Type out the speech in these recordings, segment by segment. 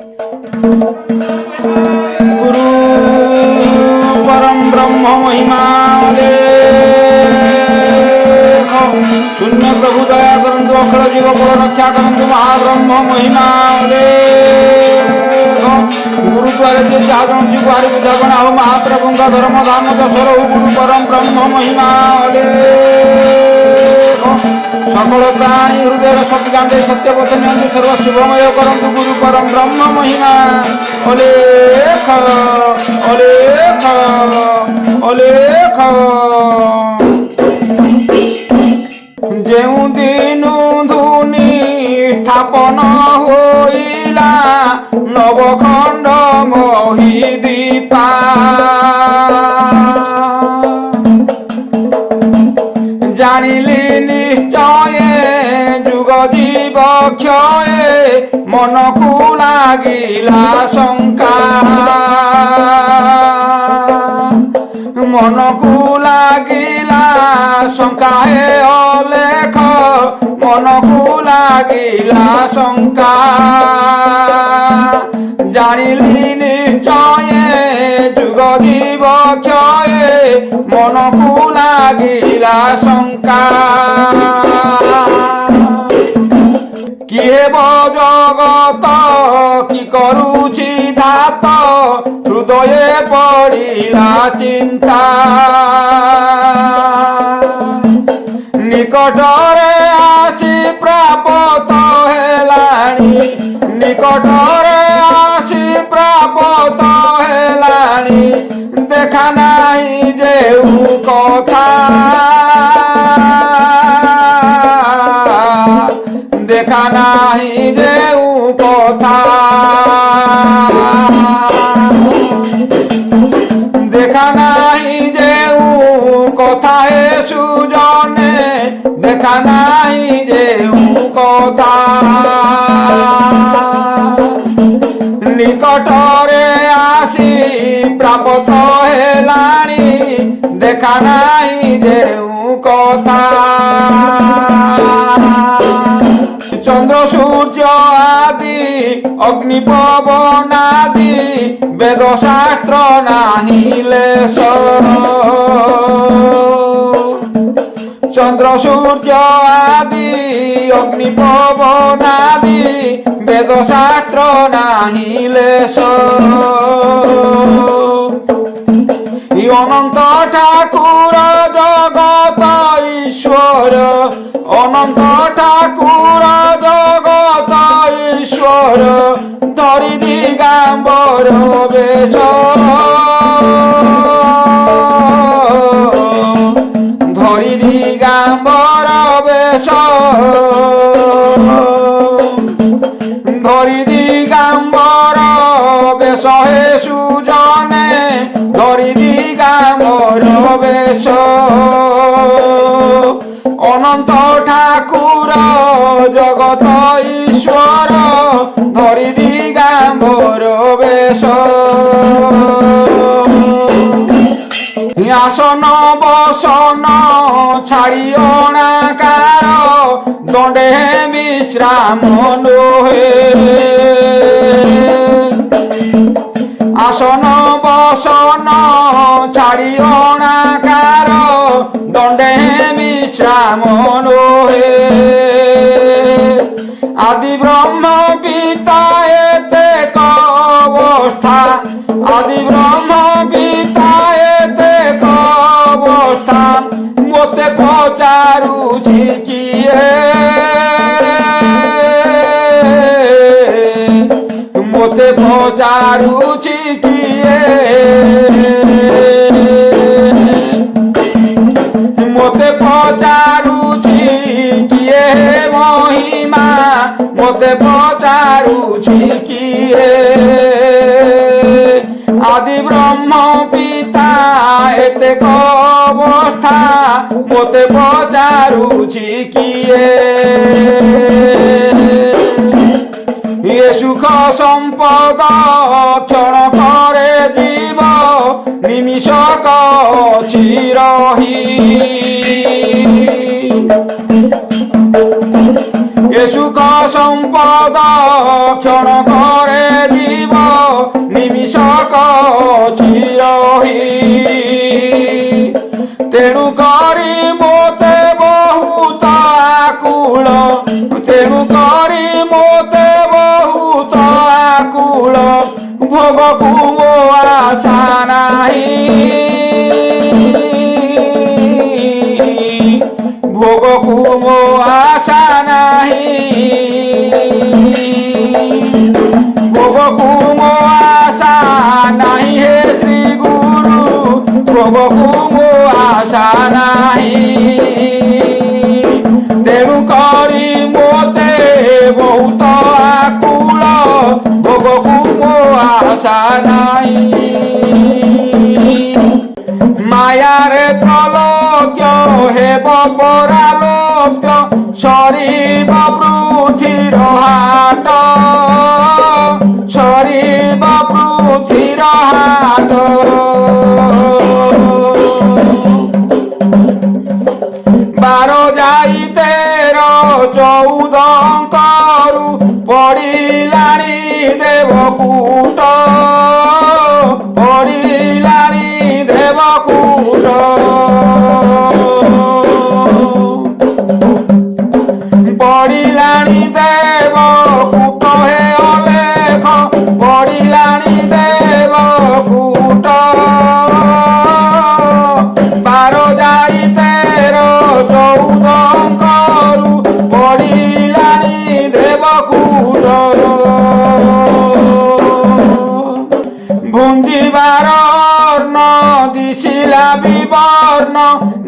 गुरु परम ब्रह्म महिमा शून्य प्रभु दया करंतु अखिल जीव कुल रक्षा करंतु महाब्रह्म महिमा गुरुद्वारे जे जहा जन जी गुहारी बुझापना हो महाप्रभु का धर्म धाम दशर हो गुरु परम ब्रह्म महिमा सकल प्राणी हृदय शक्ति गांधे सत्य पथ नियंतु सर्व शुभमय करंतु गुरु परम ब्रह्म महिमा अलेख अलेख अलेख जेउ दिनु धुनी स्थापन होइला नवखंड महिदीपा जानिली निश्चय जुग जीव क्षय मन को लागिला शंका मन को लागिला शंका हे अलेख मन को लागिला शंका जानिली निश्चय जुग जीव क्षय मन को लागिला शंका किए जगत कि करुछि धात हृदय पड़िला चिंता निकटरे आसी प्राप्त हेलाणी निकटरे आसी प्राप्त हेलाणी देखा नाही जेउ कथा देखा नाही जेउ कथा देखा नाही जेउ कथा हे सुजने देखा नाही जेउ कथा निकटरे आसी प्राप्त हेलाणी देखा नाही जेउ कथा चंद्र सूर्य आदि अग्नि पवन आदि वेद शास्त्र नाही लेश चंद्र सूर्य आदि अग्नि पवन आदि वेद शास्त्र नाही लेश अनंत ठाकुर जगत ईश्वर अनंत ठाकुर जगत ईश्वर धरि दिगंबर बेश धरि दिगंबर बेश धरि दिगंबर बेश हे सुजने धरि दिगंबर बेश अनंत ठाकुर जगत ईश्वर धरि दिगंबर बेश आसन बसन छाड़ी अणाकार दंडे विश्राम लोहे आसन बसन छाड़ी अणाकार दंडे विश्राम लोहे आदि ब्रह्म पिता एते अवस्था आदि ब्रह्म पिता एते अवस्था मोते पचारुछि किए मोते पचारुछि किए मोते पचारुछि किए महिमा मोते पचारुछि किए आदि ब्रह्म पिता एते अवस्था मोते पचारुछि किए ये सुख संपद क्षण करे जीव निमिषक चिरही ये सुख संपद क्षण करे ବହୁତ ଆକୁଳ ଭୋଗକୁ ମୋ ଆଶା ନାହିଁ ଭୋଗକୁ ମୋ ଆଶା ନାହିଁ ଭୋଗକୁ ମୋ ଆଶା ନାହିଁ ହେ ଶ୍ରୀ ଗୁରୁ ଭୋଗକୁ ମୋ ଆଶା ନାହିଁ ତେଣୁ କରି ମୋତେ ବହୁତ ଆକୁଳ ଭୋଗକୁ ମୋ ଆଶା ନାହିଁ ମାୟାରେ ତ୍ରଲୋକ୍ୟ ହେବ ପରାଲୋକ୍ୟ ସରିବ ପୃଥିର ହାଟ ସରିବ ପୃଥିର ହାଟ ବାର ଯାଇ ତେର ଚଉଦଙ୍କରୁ ପଡ଼ିଲାଣି ଦେବକୂଟ ପଡ଼ିଲାଣି ଦେବକୂଟ ପଡ଼ିଲାଣି ଦେବକୂଟ ହେ ଅଲେଖ ପଡ଼ିଲାଣି ଦେବକୂଟ ବାର ଯାଇ ତେର ଚଉଦଙ୍କରୁ ପଡ଼ିଲାଣି ଦେବକୂଟ ଭୁଞ୍ଜିବାର ଅର୍ଣ୍ଣ ଦିଶିଲା ବିବର୍ଣ୍ଣ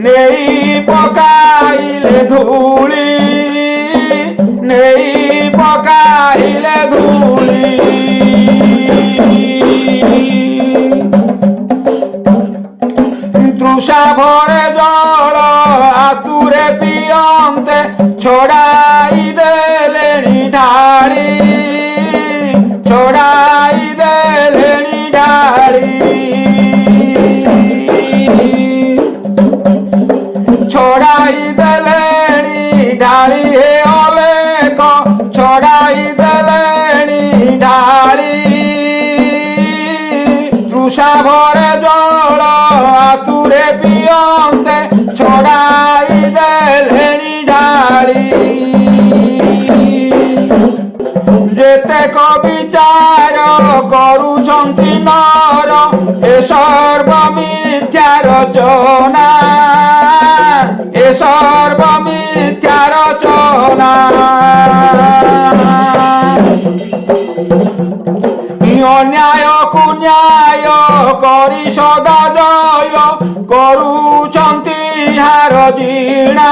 ନେଇ ପକାଇଲେ ଧୂଳି ନେଇ ପକାଇଲେ ଧୂଳି ତୃଷା ଭରେ ଜଳ ଆତୁରେ ପିଅନ୍ତେ ଛଡ଼ାଇ ଦେଲେଣି ଢାଳି ଛଡ଼ାଇ ଦେଲେଣି ଢାଳି ଛଡ଼ାଇ ଦେଲେଣି ଢାଳି ହେ ଅଲେଖ ଛଡ଼ାଇ ଦେଲେଣି ଢାଳି ତୃଷା ଭରେ ଜଳ ଆତୁରେ ପିଅନ୍ତେ ଛଡ଼ାଇ ଦେଲେଣି ଢାଳି ଯେତେକ ବିଚାର କରୁଛନ୍ତି ନର ଏ ସର୍ବ ମିଥ୍ୟା ରଚନା ଏ ସର୍ବ ମିଥ୍ୟା ରଚନା ଅନ୍ୟାୟକୁ ନ୍ୟାୟ କରି ସଦା ଜୟ କରୁଛନ୍ତି ହାର ଜିଣା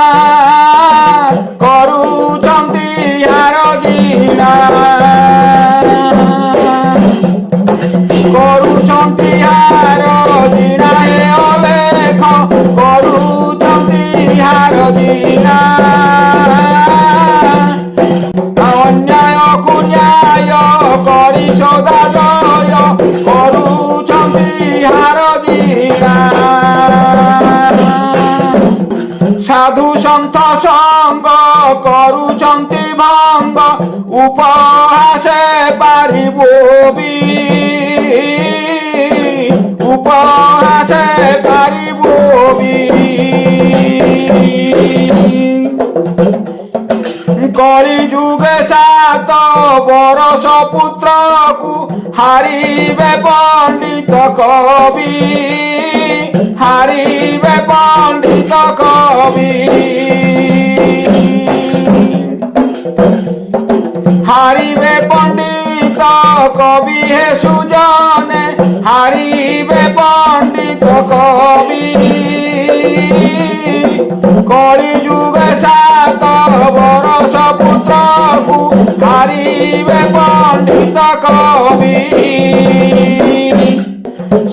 କରୁଛନ୍ତି ହାର ଜିଣା କରୁଛନ୍ତି ହାର ଜିଣା ହେ ଅଲେଖ କରୁଛନ୍ତି ହାର ଜିଣା ଅନ୍ୟାୟକୁ ନ୍ୟାୟ କରି ସଦା ଜୟ କରୁଛନ୍ତି ହାର ଜିଣା ସାଧୁ ସନ୍ଥ ସଙ୍ଗ କରୁଛନ୍ତି ଭଙ୍ଗ ଉପହାସେ ପାରିବ ବି ଉପହାସେ ପାରିବ ବି କଳି ଯୁগে ସାତ ବରଷ ପୁତ୍ରକୁ ହାରିବେ ପଣ୍ଡିତ କବି ହାରିବେ ପଣ୍ଡିତ କବି হারিবে পণ্ডিত কবি হে সুজনে, হারিবে পণ্ডিত কবি। কলি যুগে সাত বরষ পুত্রকু হারিবে পণ্ডিত কবি।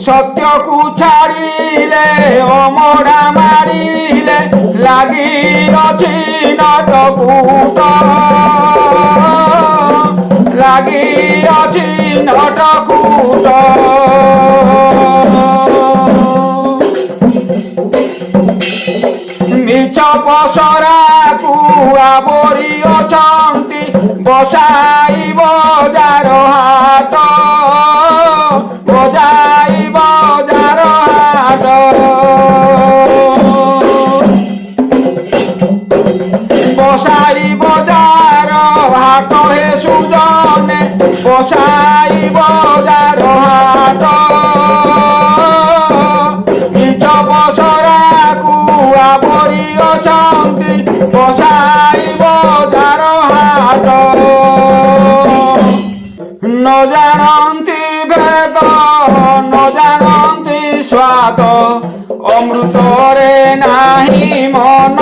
সত্যকু ছাড়িলে অমরা মারিলে লাগি অছি নটকুট, লাগি অছি নটকুট। মিছ পসরাকু আবরি অছন্তি বসাই বজার হাট, বজাই বজার হাট। বসাই বজার হাট হে সুজনে, বসাইব যার হাট নিজ বছরাকু আবরি অছন্তি বসাইব যার হাট ন জানন্তি ভেদ ন জানন্তি স্বাদ অমৃতরে নাহি মন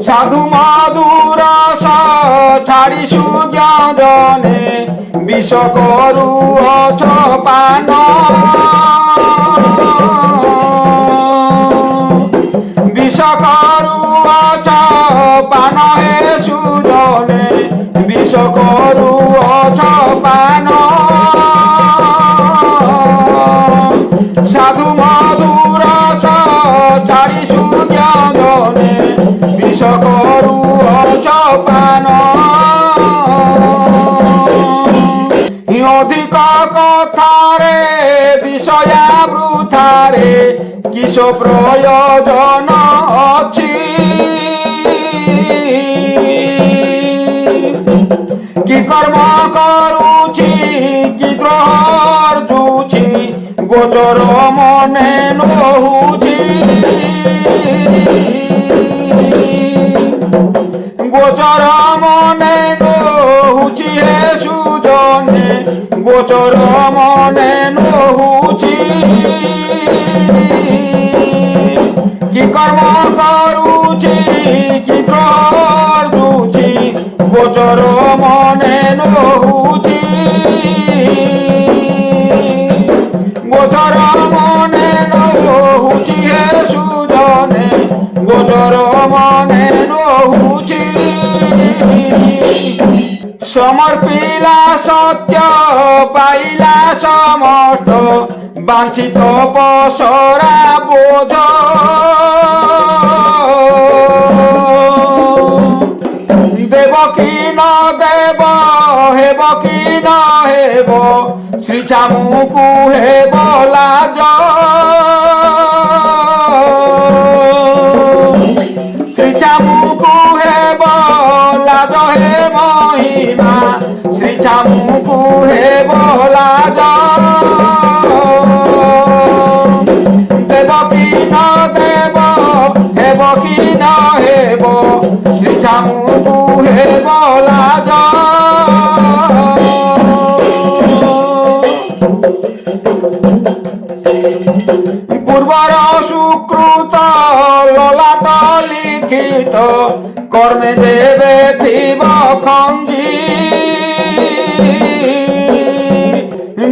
সাধু মধুর ছাড়ি সুজ্ঞানে বিষ করুছ পান বিষ করুছ পান হে সুজনে বিষ করুছ পান সাধু মধুর ছাড়ি সুজ্ঞানে বিষ করুছ পান অধিক কথারে বিষয়া বৃথারে কিস প্রয়োজন ଅଛି কি কর্ম করুছি কি দ্রোহর্জুছি গোচর মনে নহুছি গোচর মনে নহুছি হে সুজনে গোচর মনে নহুছি কি কর্ম করুছি কি করুছি গোচর মনে নহুছি গোচর মনে নহুছি হে সুজনে গোচর মনে নহুছি সমর্পিলা সত্য পাইলা সমস্ত বাঞ্ছিত পসরা বোঝ দেব কি ন দেব হেব কি ন হেব শ্রী চামুকু হেব লাজ শ্রী চামুকু হেব লাজ হে মহিমা শ্রী চামুকু হেব লাজ দেব কি ন দেব হেব কি ন হেব শ্রী চামুকু হেব লাজ পূর্বর সুকৃত ললাট লিখিত কর্মে দেবে থিব খঞ্জি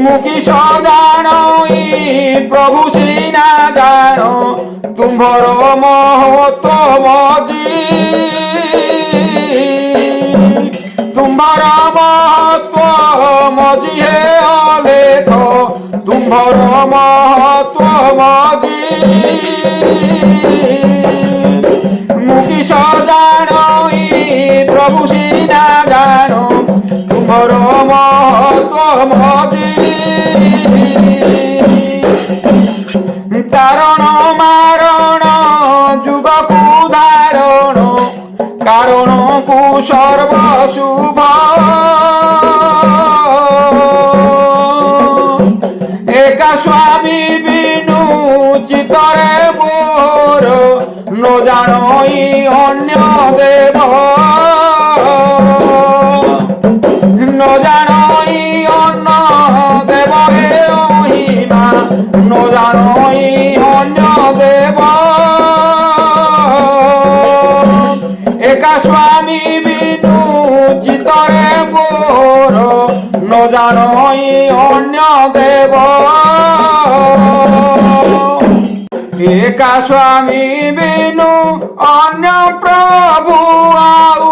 মুখী সজানই প্রভু সিনা জান তুম্ভর মহত্ব মজি তুম্ভর মহত্ব মজি হে অলেখ তুম্ভর মহত্ব মজি মুখী সজানই প্রভু সিনা জান তুম্ভর মহত্ব মজি কারণ মারণ যুগকু ধারণ কারণকু সর্বশুভ একা স্বামী বিনু চিতরে মোর ন জানই অন্য দেব ন জানই অন্য দেব হে মহিমা ন জানই অন্য দেব একা স্বামী বিনু চিতরে মোর ন জানই অন্য দেব একা স্বামী বিনু অন্য প্রভু আউ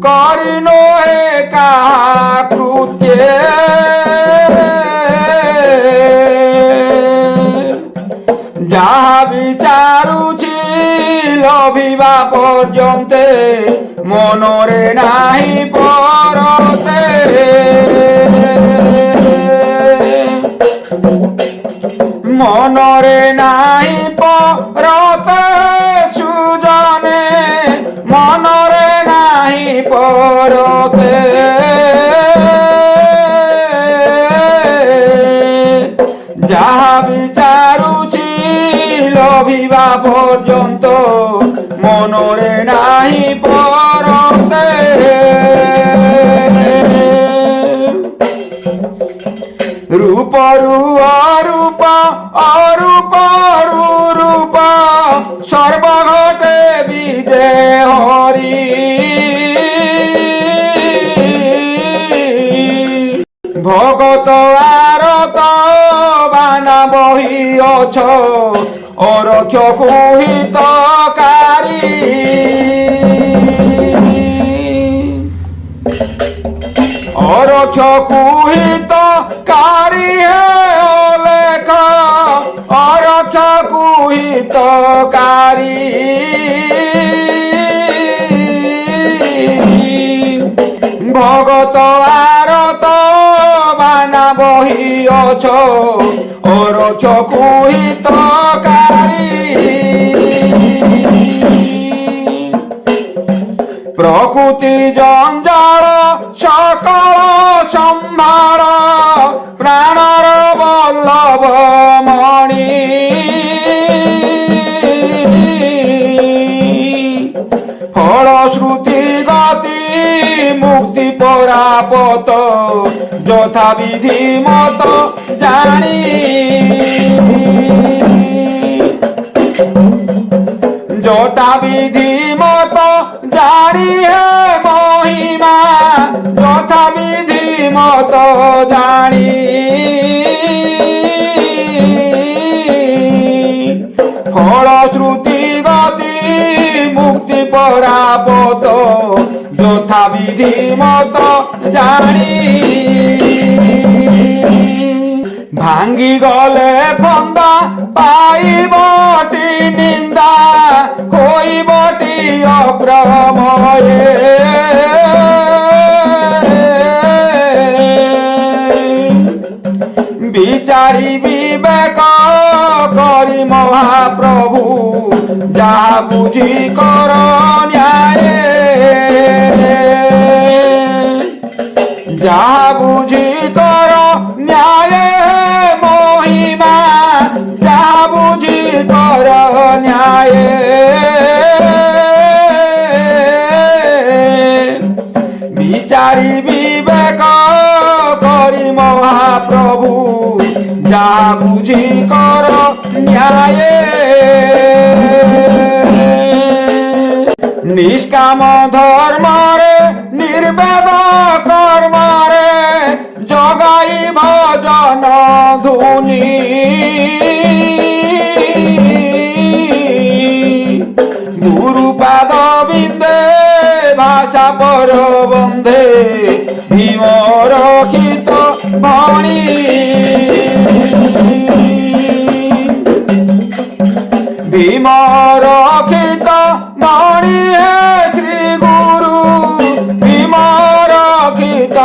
করিন একা কৃত্যে যাহা বিচারুছি লভিবা পর্যন্তে মনরে নাহি পরতে মনরে নাহি পরতে সুজনে পড়ে নাহি পরতে রূপরু অরূপ অরূপ রূপ সর্বঘটে বিজে হরি ভগত আরত বানা বহিଅছ অরক্ষ কুহিতকারী অরক্ষ কুহিতকারী হে অলেখ অরক্ষ কুহিতকারী ভগত আরত বানা বহিଅছ অরক্ষ কুহিতকারী প্রকৃতি জঞ্জাল সকল সম্ভার প্রাণর বল্লভ মণি ফলশ্রুতি গতি মুক্তি পরাপত যথাবিধি মত জানি যথাবিধি মত জানি হে মহিমা যথাবিধি মত জানি ফলশ্রুতি গতি মুক্তি পরাপত যথাবিধি মত জানি ভাঙ্গি গলে ফন্দা পাইবটি নিন্দা হইবটি অপ্রময়ে বিচারি বিবেক করি মহাপ্রভু যাহা বুঝি কর ন্যায়ে যাহা বুঝি কর ন্যায়ে মহিমা যাহা বুঝি কর ন্যায়ে বিচারি বিবেক করি মহাপ্রভু যাহা বুঝি কর ন্যায়ে নিষ্কাম ধর্মরে নির্বেদ কর্মরে জগাই ভজন ধুনি গুরুপাদ বিন্দে ভাষা পর বন্ধে ভীম রক্ষিত বাণী ভীম রক্ষিত বাণী হে শ্রী গুরু ভীম রক্ষিত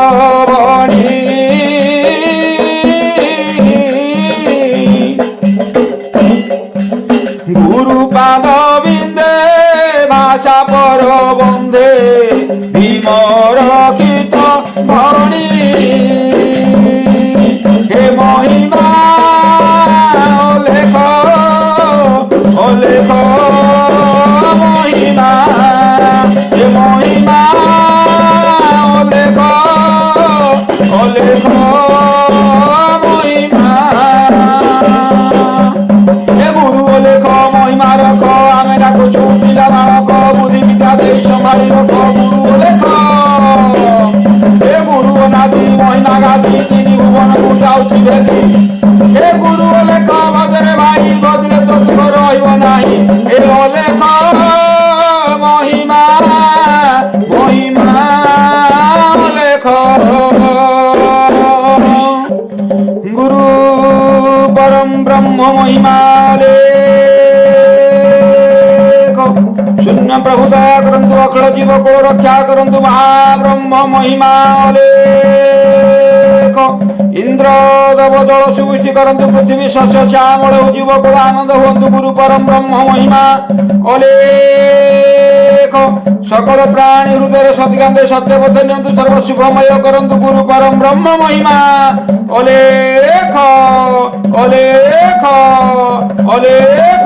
বাণী গুরুপাদ বিন্দে ভাষা পর বন্ধে ভীম রক্ষিত বাণী হে মহিমা লেখ লেখ মহিমা হে মহিমা লেখ লেখ মহিমা হে গুরু লেখ মহিমা রখ আমি ডাকুছু পিলা বালক বুদ্ধি বিদ্যা দেই সম্ভাଳି রখ গুরু লেখ হে গুরু নাদি মহিমা গাদি তিনি ভুবনକୁ ଯାଉଛି ଭେଦି হে গুরু লেখ ভজরে ভাই ভজরে তো সুখ রহিব ନାହିଁ হে লেখ মহিমা মহিমা লেখ গুরু পরম ব্রহ্ম মহিমা লেখ শূন্য প্রভু দয়া করন্তু অখଳ জীবକୁ রক্ষা করন্তু মহাব্রহ্ম মহিমা লেখ ইন্দ্র দেব জল সুবৃষ্টি করন্তু পৃথিবী শস্য শ্যামল জীবକୁ আনন্দ হুଅନ୍ତୁ গুরু পরম ব্রহ্ম মহিমা অলেখ সকল প্রাণী হৃদয়ের সদিগান্ধে সত্য পথে নিয়ন্তু সর্ব শুভময় করন্তু গুরু পরম ব্রহ্ম মহিমা অলেখ অলেখ অলেখ